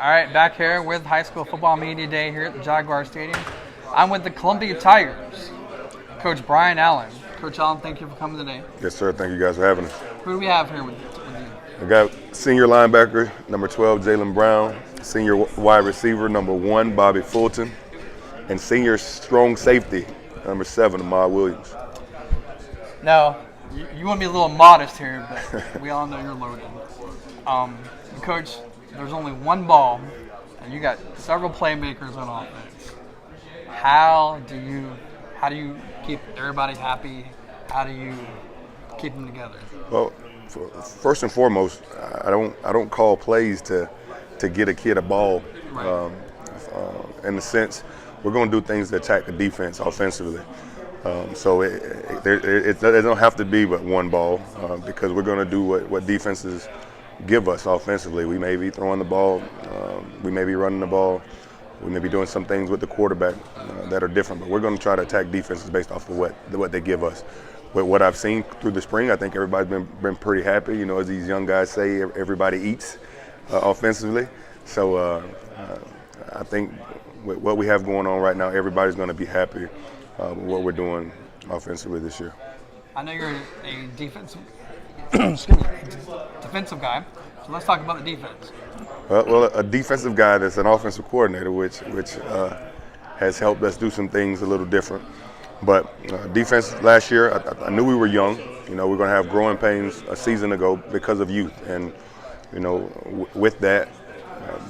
All right, back here with High School Football Media Day here at the Jaguar Stadium. I'm with the Columbia Tigers, Coach Brian Allen. Coach Allen, thank you for coming today. Yes, sir. Thank you guys for having us. Who do we have here with you? I got senior linebacker, number 12, Jalen Brown, senior wide receiver, number 1, Bobby Fulton, and senior strong safety, number 7, Ahmad Williams. Now, you want to be a little modest here, but we all know you're loaded. Coach, there's only one ball, and you got several playmakers on offense. How do you keep everybody happy? How do you keep them together? Well, first and foremost, I don't call plays to get a kid a ball. Right. In the sense, we're going to do things to attack the defense offensively. So it don't have to be but one ball because we're going to do what defenses give us offensively. We may be throwing the ball, we may be running the ball, we may be doing some things with the quarterback that are different, but we're going to try to attack defenses based off of what they give us. But what I've seen through the spring, I think everybody's been pretty happy. You know, as these young guys say, everybody eats offensively. So I think with what we have going on right now, everybody's going to be happy with what we're doing offensively this year. I know you're a defensive guy, so let's talk about the defense. Well, a defensive guy that's an offensive coordinator, which has helped us do some things a little different. But defense last year, I knew we were young. You know, we're going to have growing pains a season ago because of youth. And, you know, with that,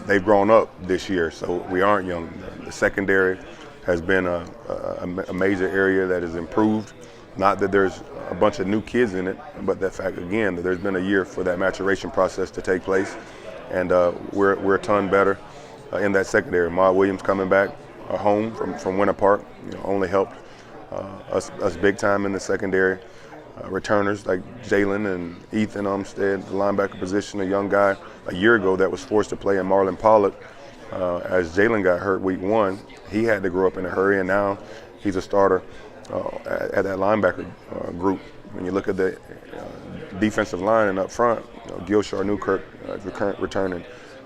they've grown up this year, so we aren't young. The secondary has been a major area that has improved. Not that there's a bunch of new kids in it, but the fact, again, that there's been a year for that maturation process to take place. And we're a ton better in that secondary. Ahmad Williams coming back home from Winter Park, you know, only helped us big time in the secondary. Returners like Jalen and Ethan Umstead, the linebacker position, a young guy a year ago that was forced to play in Marlon Pollock. As Jalen got hurt week 1, he had to grow up in a hurry, and now he's a starter at that linebacker group. When you look at the defensive line and up front, you know, Gilshar Newkirk, the current returning.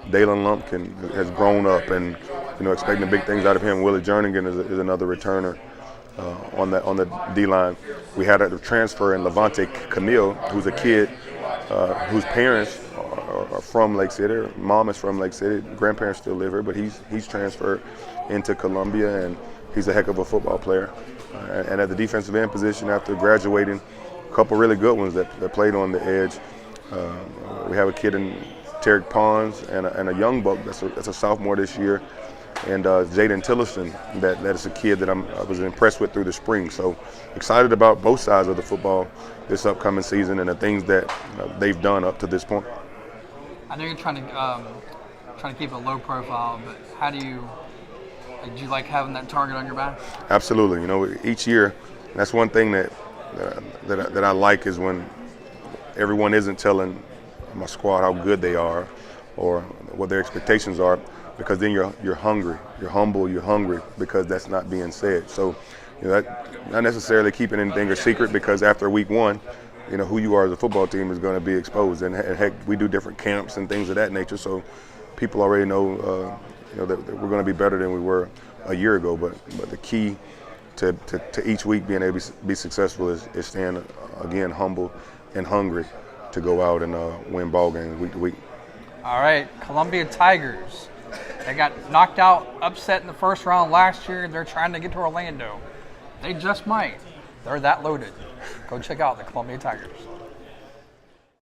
Dalen Lumpkin has grown up, and you know, expecting big things out of him. Willie Jernigan is another returner on the D line. We had a transfer in Levante Camille, who's a kid whose parents are from Lake City. Mom is from Lake City. Grandparents still live here, but he's transferred into Columbia, and he's a heck of a football player. And at the defensive end position, after graduating, a couple really good ones that played on the edge. We have a kid in Tarek Pons and a young buck that's a sophomore this year, and Jaden Tillerson that is a kid that I was impressed with through the spring. So excited about both sides of the football this upcoming season and the things that they've done up to this point. I know you're trying to keep a low profile, but how do you like having that target on your back? Absolutely. You know, each year, that's one thing that I like is when everyone isn't telling my squad how good they are or what their expectations are, because then you're hungry, you're humble, you're hungry because that's not being said. So, you know, that, not necessarily keeping anything a secret, because after week 1, you know, who you are as a football team is going to be exposed. And heck, we do different camps and things of that nature, so people already know, you know, that we're going to be better than we were a year ago. But the key to each week being able to be successful is staying, again, humble and hungry to go out and win ball games week to week. All right, Columbia Tigers. They got knocked out, upset in the first round last year. They're trying to get to Orlando. They just might. They're that loaded. Go check out the Columbia Tigers.